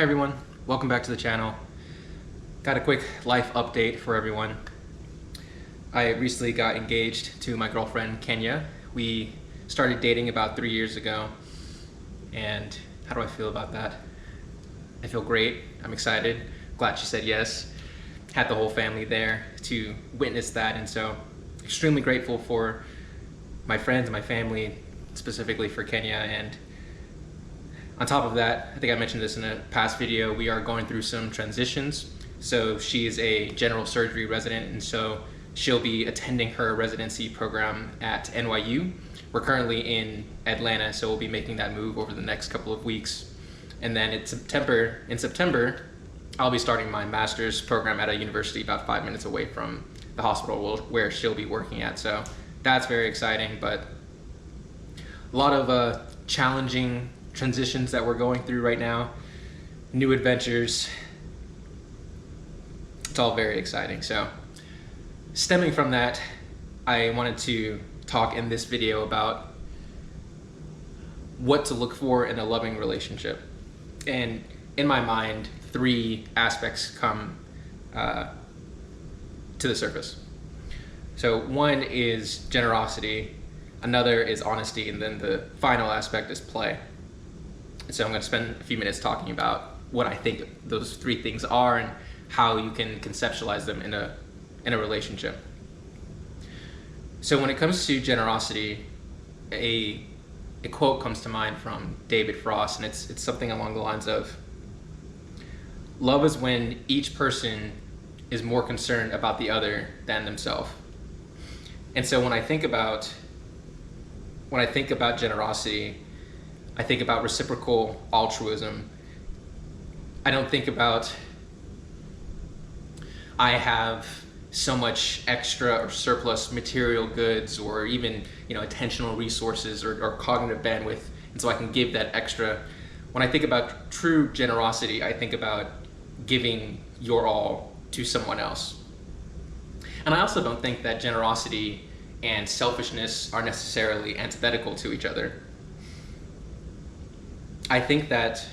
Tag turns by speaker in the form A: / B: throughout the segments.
A: Hey everyone, welcome back to the channel. Got a quick life update for everyone. I recently got engaged to my girlfriend, Kenya. We started dating about 3 years ago, and how do I feel about that? I feel great, I'm excited, glad she said yes. Had the whole family there to witness that, and so extremely grateful for my friends and my family, specifically for Kenya. And on top of that, I think I mentioned this in a past video, we are going through some transitions. So she is a general surgery resident, and so she'll be attending her residency program at NYU. We're currently in Atlanta, so we'll be making that move over the next couple of weeks. And then in September, I'll be starting my master's program at a university about 5 minutes away from the hospital where she'll be working at. So that's very exciting, but a lot of challenging transitions that we're going through right now, new adventures. It's all very exciting. So stemming from that, I wanted to talk in this video about what to look for in a loving relationship. And in my mind, 3 aspects come to the surface. So one is generosity, another is honesty, and then the final aspect is play. So I'm going to spend a few minutes talking about what I think those 3 things are and how you can conceptualize them in a relationship. So when it comes to generosity, a quote comes to mind from David Frost, and it's something along the lines of, love is when each person is more concerned about the other than themselves. And so when I think about generosity, I think about reciprocal altruism. I don't think about I have so much extra or surplus material goods or even attentional resources or cognitive bandwidth, and so I can give that extra. When I think about true generosity, I think about giving your all to someone else. And I also don't think that generosity and selfishness are necessarily antithetical to each other. I think that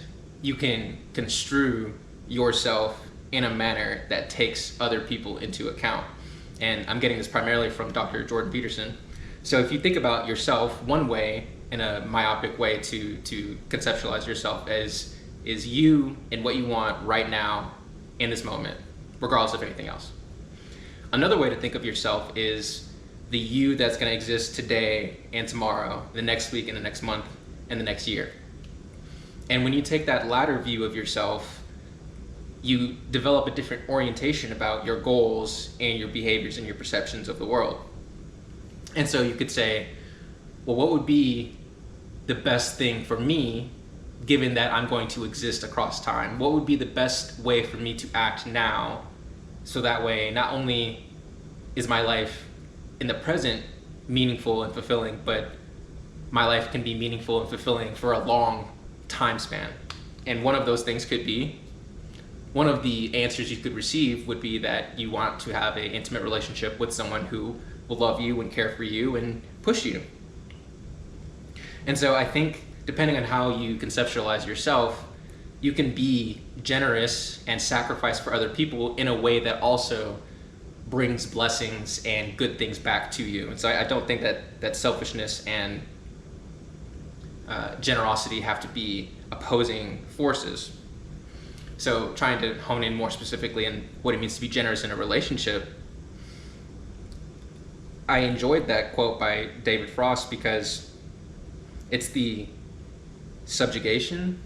A: you can construe yourself in a manner that takes other people into account. And I'm getting this primarily from Dr. Jordan Peterson. So if you think about yourself, one way, in a myopic way to conceptualize yourself is you and what you want right now in this moment, regardless of anything else. Another way to think of yourself is the you that's going to exist today and tomorrow, the next week and the next month and the next year. And when you take that latter view of yourself, you develop a different orientation about your goals and your behaviors and your perceptions of the world. And so you could say, well, what would be the best thing for me, given that I'm going to exist across time? What would be the best way for me to act now, so that way not only is my life in the present meaningful and fulfilling, but my life can be meaningful and fulfilling for a long time span? And one of those things could be, one of the answers you could receive would be that you want to have an intimate relationship with someone who will love you and care for you and push you. And so I think, depending on how you conceptualize yourself, you can be generous and sacrifice for other people in a way that also brings blessings and good things back to you. And so I don't think that selfishness and generosity have to be opposing forces. So trying to hone in more specifically on what it means to be generous in a relationship, I enjoyed that quote by David Frost because it's the subjugation,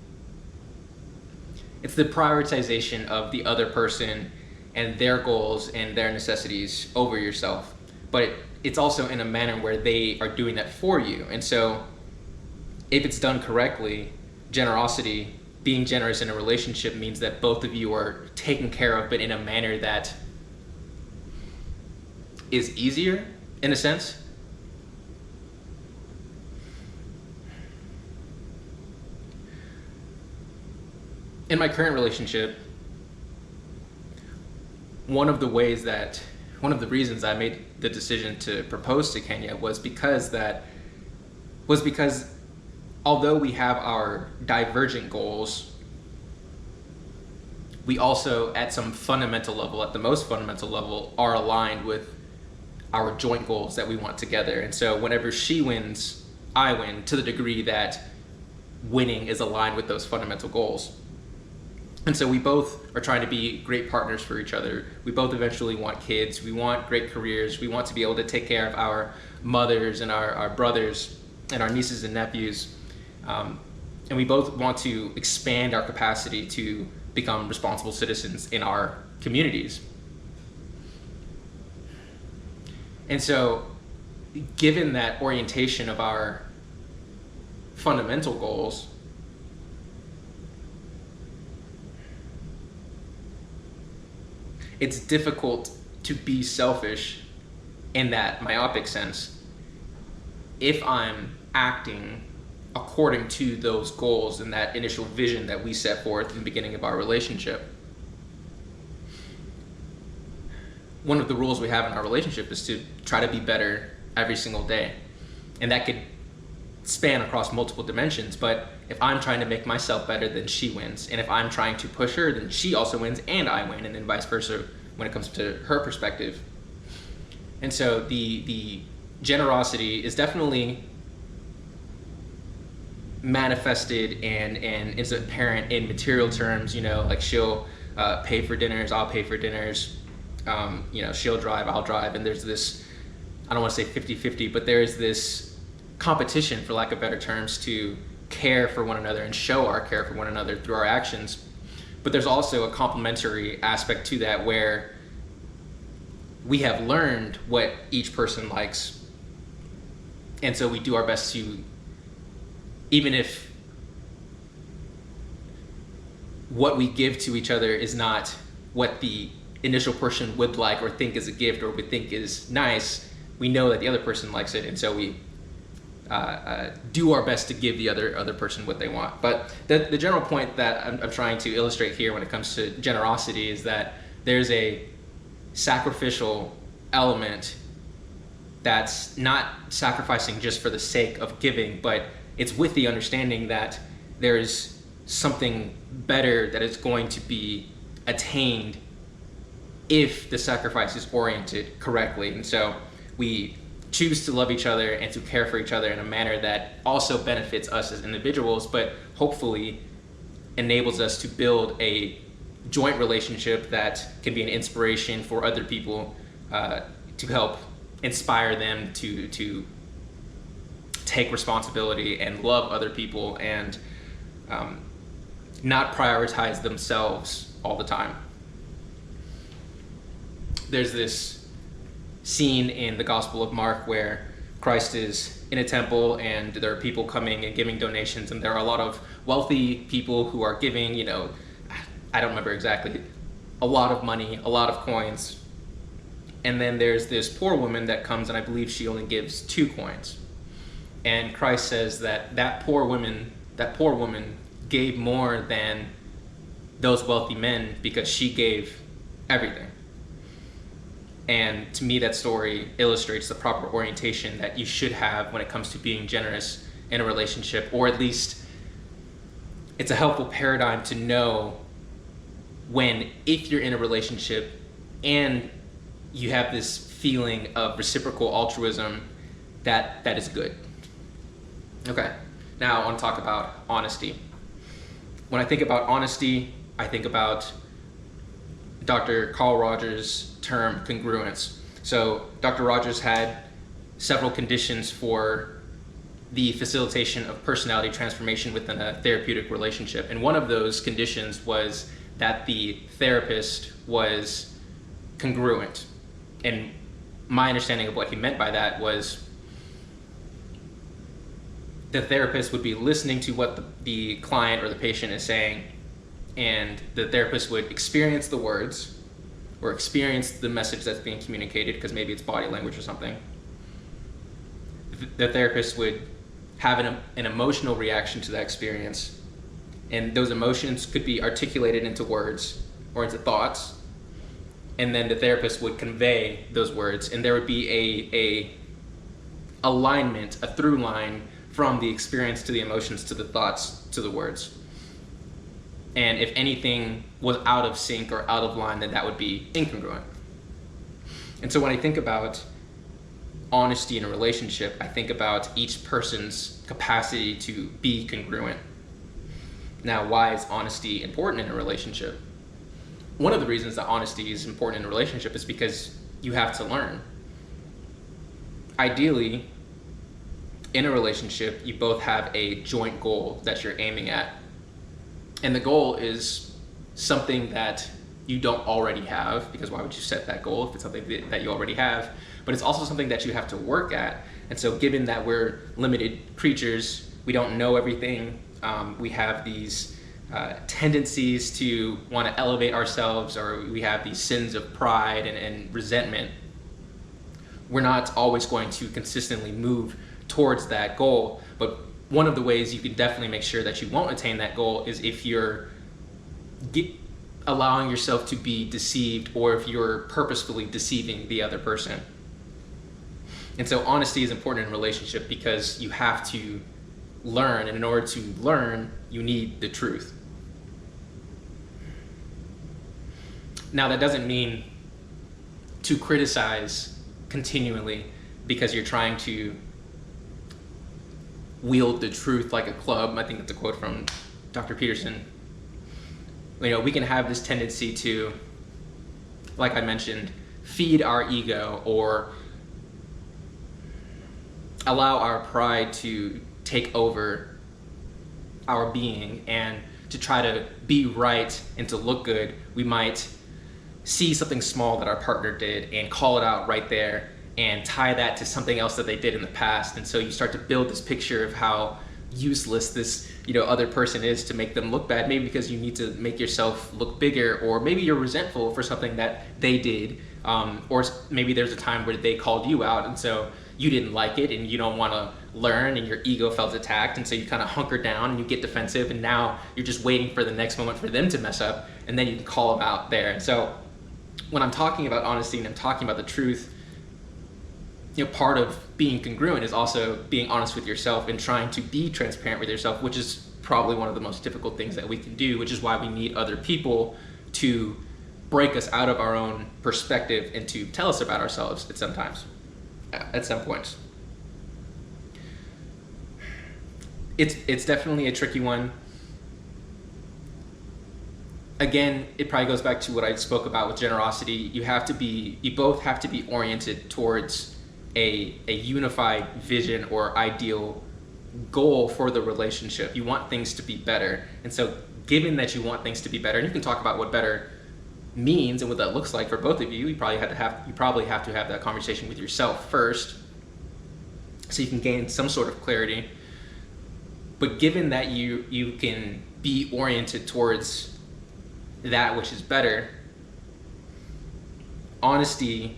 A: it's the prioritization of the other person and their goals and their necessities over yourself. But it's also in a manner where they are doing that for you. And so if it's done correctly, generosity, being generous in a relationship, means that both of you are taken care of, but in a manner that is easier, in a sense. In my current relationship, one of the reasons I made the decision to propose to Kenya was because although we have our divergent goals, we also, at some fundamental level, at the most fundamental level, are aligned with our joint goals that we want together. And so whenever she wins, I win, to the degree that winning is aligned with those fundamental goals. And so we both are trying to be great partners for each other. We both eventually want kids. We want great careers. We want to be able to take care of our mothers and our brothers and our nieces and nephews. And we both want to expand our capacity to become responsible citizens in our communities. And so, given that orientation of our fundamental goals, it's difficult to be selfish in that myopic sense if I'm acting according to those goals and that initial vision that we set forth in the beginning of our relationship. One of the rules we have in our relationship is to try to be better every single day. And that could span across multiple dimensions, but if I'm trying to make myself better, then she wins. And if I'm trying to push her, then she also wins and I win, and then vice versa when it comes to her perspective. And so the generosity is definitely manifested and is apparent in material terms, like she'll pay for dinners, I'll pay for dinners, she'll drive, I'll drive, and there's this, I don't want to say 50-50, but there's this competition, for lack of better terms, to care for one another and show our care for one another through our actions. But there's also a complementary aspect to that where we have learned what each person likes, and so we do our best to, even if what we give to each other is not what the initial person would like or think is a gift or would think is nice, we know that the other person likes it, and so we do our best to give the other person what they want. But the general point that I'm trying to illustrate here when it comes to generosity is that there's a sacrificial element that's not sacrificing just for the sake of giving, but it's with the understanding that there's something better that is going to be attained if the sacrifice is oriented correctly. And so we choose to love each other and to care for each other in a manner that also benefits us as individuals, but hopefully enables us to build a joint relationship that can be an inspiration for other people, to help inspire them to take responsibility and love other people and not prioritize themselves all the time. There's this scene in the Gospel of Mark where Christ is in a temple and there are people coming and giving donations, and there are a lot of wealthy people who are giving, I don't remember exactly, a lot of money, a lot of coins. And then there's this poor woman that comes, and I believe she only gives 2 coins. And Christ says that poor woman gave more than those wealthy men because she gave everything. And to me, that story illustrates the proper orientation that you should have when it comes to being generous in a relationship, or at least it's a helpful paradigm to know if you're in a relationship and you have this feeling of reciprocal altruism, that is good. Okay, now I want to talk about honesty. When I think about honesty, I think about Dr. Carl Rogers' term congruence. So Dr. Rogers had several conditions for the facilitation of personality transformation within a therapeutic relationship. And one of those conditions was that the therapist was congruent. And my understanding of what he meant by that was the therapist would be listening to what the client or the patient is saying, and the therapist would experience the words or experience the message that's being communicated, because maybe it's body language or something. The therapist would have an emotional reaction to that experience, and those emotions could be articulated into words or into thoughts, and then the therapist would convey those words, and there would be a alignment, a through line from the experience to the emotions to the thoughts to the words. And if anything was out of sync or out of line, then that would be incongruent. And so when I think about honesty in a relationship, I think about each person's capacity to be congruent. Now, why is honesty important in a relationship? One of the reasons that honesty is important in a relationship is because you have to learn. Ideally, in a relationship, you both have a joint goal that you're aiming at. And the goal is something that you don't already have, because why would you set that goal if it's something that you already have? But it's also something that you have to work at. And so given that we're limited creatures, we don't know everything, we have these tendencies to want to elevate ourselves, or we have these sins of pride and resentment, we're not always going to consistently move towards that goal. But one of the ways you can definitely make sure that you won't attain that goal is if you're allowing yourself to be deceived, or if you're purposefully deceiving the other person. And so honesty is important in a relationship because you have to learn, and in order to learn, you need the truth. Now, that doesn't mean to criticize continually because you're trying to wield the truth like a club. I think that's a quote from Dr. Peterson. You know, we can have this tendency to, like I mentioned, feed our ego or allow our pride to take over our being, and to try to be right and to look good, we might see something small that our partner did and call it out right there and tie that to something else that they did in the past. And so you start to build this picture of how useless this other person is to make them look bad, maybe because you need to make yourself look bigger, or maybe you're resentful for something that they did, or maybe there's a time where they called you out and so you didn't like it and you don't want to learn and your ego felt attacked, and so you kind of hunker down and you get defensive, and now you're just waiting for the next moment for them to mess up, and then you can call them out there. And so when I'm talking about honesty and I'm talking about the truth, part of being congruent is also being honest with yourself and trying to be transparent with yourself, which is probably one of the most difficult things that we can do, which is why we need other people to break us out of our own perspective and to tell us about ourselves at some points. It's definitely a tricky one. Again, it probably goes back to what I spoke about with generosity. You both have to be oriented towards a unified vision or ideal goal for the relationship. You want things to be better. And so given that you want things to be better, and you can talk about what better means and what that looks like for both of you, you probably have to have that conversation with yourself first so you can gain some sort of clarity. But given that you can be oriented towards that which is better, honesty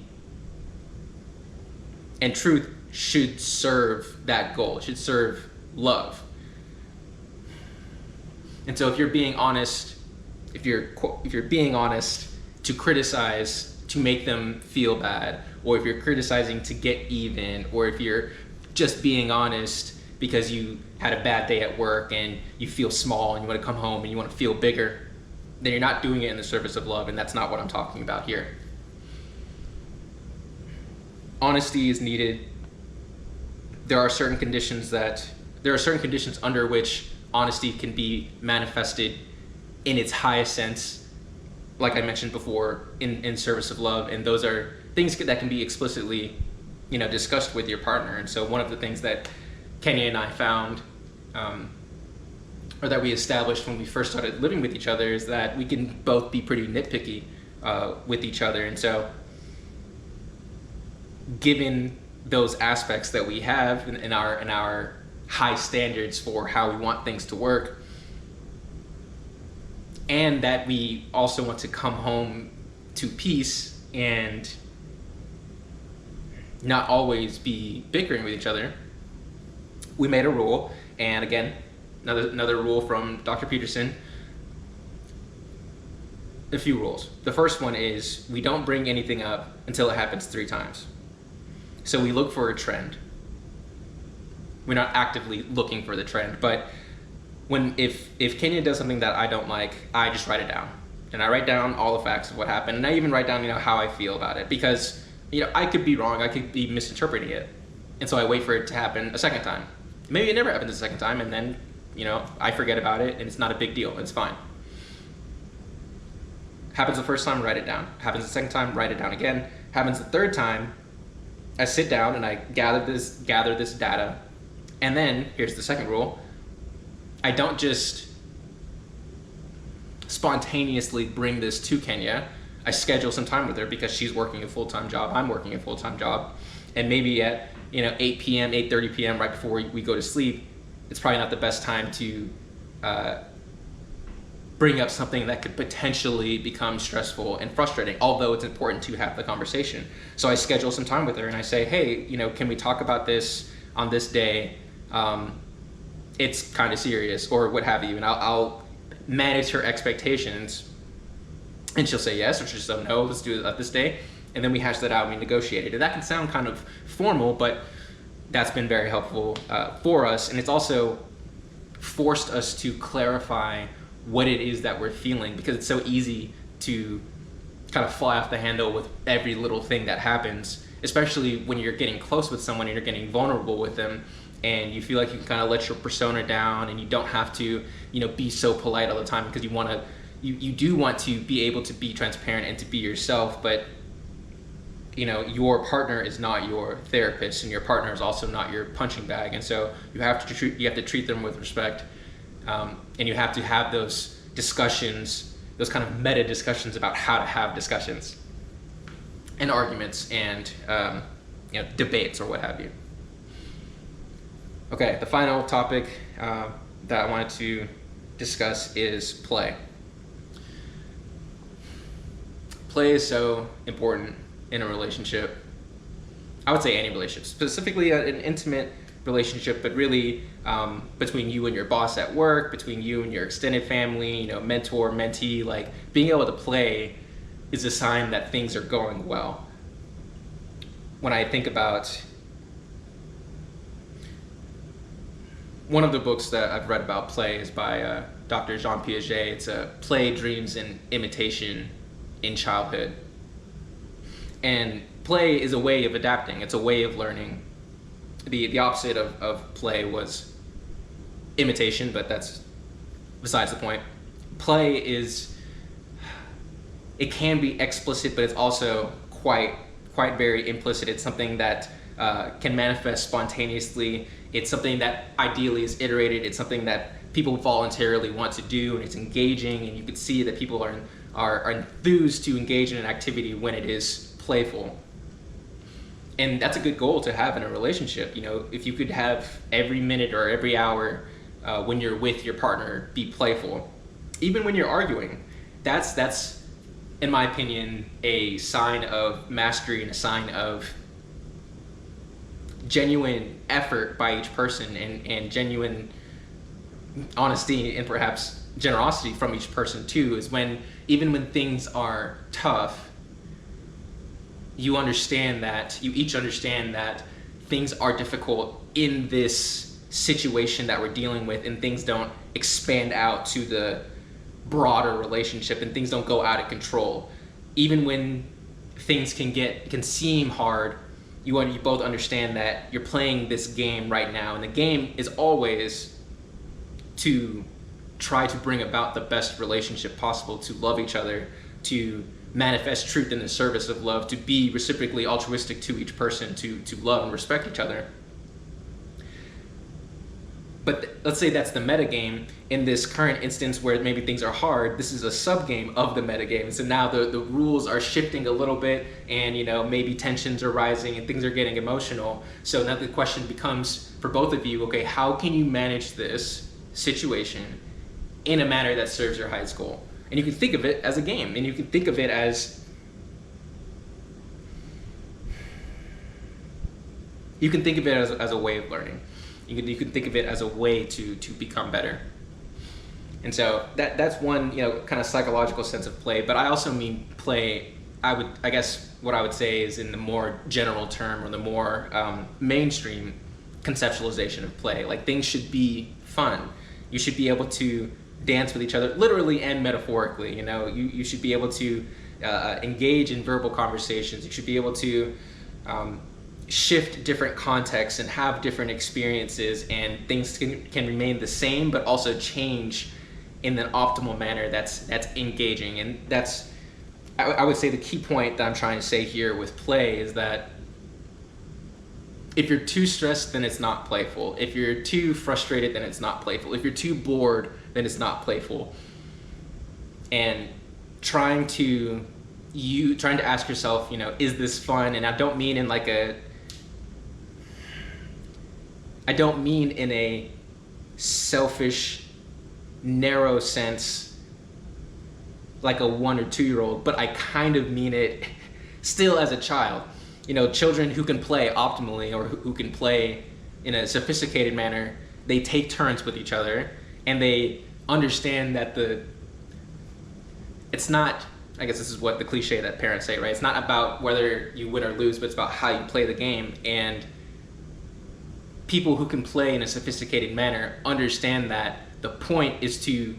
A: and truth should serve that goal. It should serve love. And so if you're being honest, if you're being honest to criticize, to make them feel bad, or if you're criticizing to get even, or if you're just being honest because you had a bad day at work and you feel small and you want to come home and you want to feel bigger, then you're not doing it in the service of love, and that's not what I'm talking about here. Honesty is needed. There are certain conditions under which honesty can be manifested in its highest sense, like I mentioned before, in service of love, and those are things that can be explicitly discussed with your partner. And so one of the things that Kenya and I found, or that we established when we first started living with each other, is that we can both be pretty nitpicky with each other. And so given those aspects that we have in our high standards for how we want things to work, and that we also want to come home to peace and not always be bickering with each other, we made a rule. And again, another rule from Dr. Peterson. A few rules. The first one is we don't bring anything up until it happens 3 times. So we look for a trend. We're not actively looking for the trend, but if Kenya does something that I don't like, I just write it down, and I write down all the facts of what happened, and I even write down how I feel about it, because I could be wrong, I could be misinterpreting it, and so I wait for it to happen a second time. Maybe it never happens a second time, and then I forget about it, and it's not a big deal. It's fine. Happens the first time, write it down. Happens the second time, write it down again. Happens the third time, I sit down and I gather this data, and then here's the second rule: I don't just spontaneously bring this to Kenya. I schedule some time with her, because she's working a full-time job, I'm working a full-time job, and maybe at 8 p.m., 8:30 p.m., right before we go to sleep, it's probably not the best time to bring up something that could potentially become stressful and frustrating, although it's important to have the conversation. So I schedule some time with her and I say, hey, can we talk about this on this day? It's kind of serious, or what have you, and I'll manage her expectations, and she'll say yes, or she'll say no, let's do it this day, and then we hash that out and we negotiate it. And that can sound kind of formal, but that's been very helpful for us, and it's also forced us to clarify what it is that we're feeling, because it's so easy to kind of fly off the handle with every little thing that happens, especially when you're getting close with someone and you're getting vulnerable with them, and you feel like you can kind of let your persona down, and you don't have to be so polite all the time, because you do want to be able to be transparent and to be yourself, but your partner is not your therapist, and your partner is also not your punching bag, and so you have to treat them with respect, and you have to have those discussions, those kind of meta discussions about how to have discussions and arguments and debates or what have you. Okay, the final topic that I wanted to discuss is play. Play is so important in a relationship. I would say any relationship, specifically an intimate relationship, but really between you and your boss at work, between you and your extended family, mentor, mentee, like being able to play is a sign that things are going well. When I think about one of the books that I've read about play is by Dr. Jean Piaget. It's Play, Dreams, and Imitation in Childhood. And play is a way of adapting. It's a way of learning. The opposite of play was imitation, but that's besides the point. Play it can be explicit, but it's also quite very implicit. It's something that can manifest spontaneously. It's something that ideally is iterated. It's something that people voluntarily want to do, and it's engaging, and you can see that people are enthused to engage in an activity when it is playful. And that's a good goal to have in a relationship. If you could have every minute or every hour when you're with your partner be playful, even when you're arguing, that's in my opinion a sign of mastery and a sign of genuine effort by each person, and genuine honesty and perhaps generosity from each person too, is when even when things are tough, you each understand that things are difficult in this situation that we're dealing with, and things don't expand out to the broader relationship, and things don't go out of control. Even when things can seem hard, you both understand that you're playing this game right now, and the game is always to try to bring about the best relationship possible, to love each other, to manifest truth in the service of love, to be reciprocally altruistic to each person, to love and respect each other. But let's say that's the metagame. In this current instance where maybe things are hard, this is a sub-game of the metagame. So now the rules are shifting a little bit, and maybe tensions are rising and things are getting emotional. So now the question becomes for both of you, okay, how can you manage this situation in a manner that serves your highest goal? And you can think of it as a game, and you can think of it as a way of learning. You can think of it as a way to become better. And so that's one kind of psychological sense of play. But I also mean play. I guess what I would say is in the more general term, or the more mainstream conceptualization of play. Like, things should be fun. You should be able to dance with each other, literally and metaphorically. You know, you should be able to engage in verbal conversations. You should be able to shift different contexts and have different experiences, and things can remain the same but also change in an optimal manner that's engaging. And that's, I would say, the key point that I'm trying to say here with play is that if you're too stressed, then it's not playful. If you're too frustrated, then it's not playful. If you're too bored, then it's not playful. And trying to ask yourself, you know, is this fun? And I don't mean in a selfish, narrow sense, like a 1 or 2 year old, but I kind of mean it still as a child. You know, children who can play optimally, or who can play in a sophisticated manner, they take turns with each other, and they understand that it's not, I guess this is what the cliche that parents say, right? It's not about whether you win or lose, but it's about how you play the game. And people who can play in a sophisticated manner understand that the point is to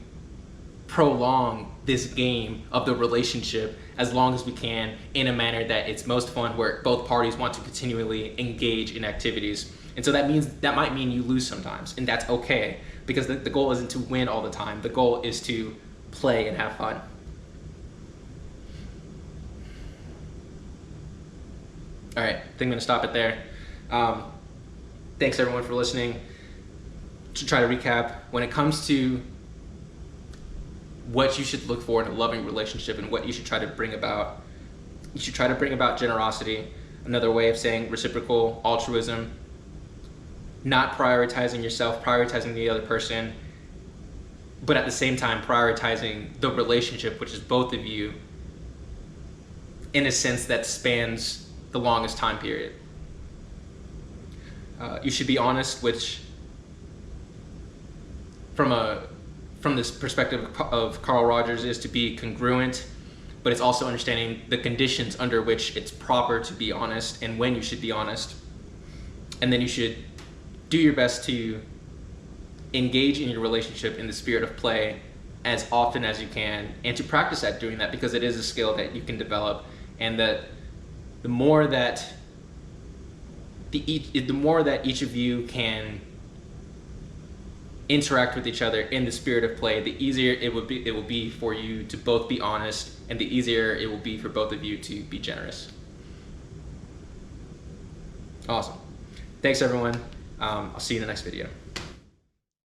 A: prolong this game of the relationship as long as we can, in a manner that it's most fun, where both parties want to continually engage in activities. And so that might mean you lose sometimes, and that's okay, because the goal isn't to win all the time. The goal is to play and have fun. All right, I think I'm gonna stop it there. Thanks everyone for listening. To try to recap, when it comes to what you should look for in a loving relationship and what you should try to bring about, you should try to bring about generosity. Another way of saying reciprocal altruism, not prioritizing yourself, prioritizing the other person, but at the same time prioritizing the relationship, which is both of you, in a sense that spans the longest time period. You should be honest, which from this perspective of Carl Rogers is to be congruent, but it's also understanding the conditions under which it's proper to be honest and when you should be honest. And then you should do your best to engage in your relationship in the spirit of play as often as you can, and to practice at doing that, because it is a skill that you can develop, and that the more that each of you can interact with each other in the spirit of play, the easier it will be for you to both be honest, and the easier it will be for both of you to be generous. Awesome. Thanks everyone. I'll see you in the next video.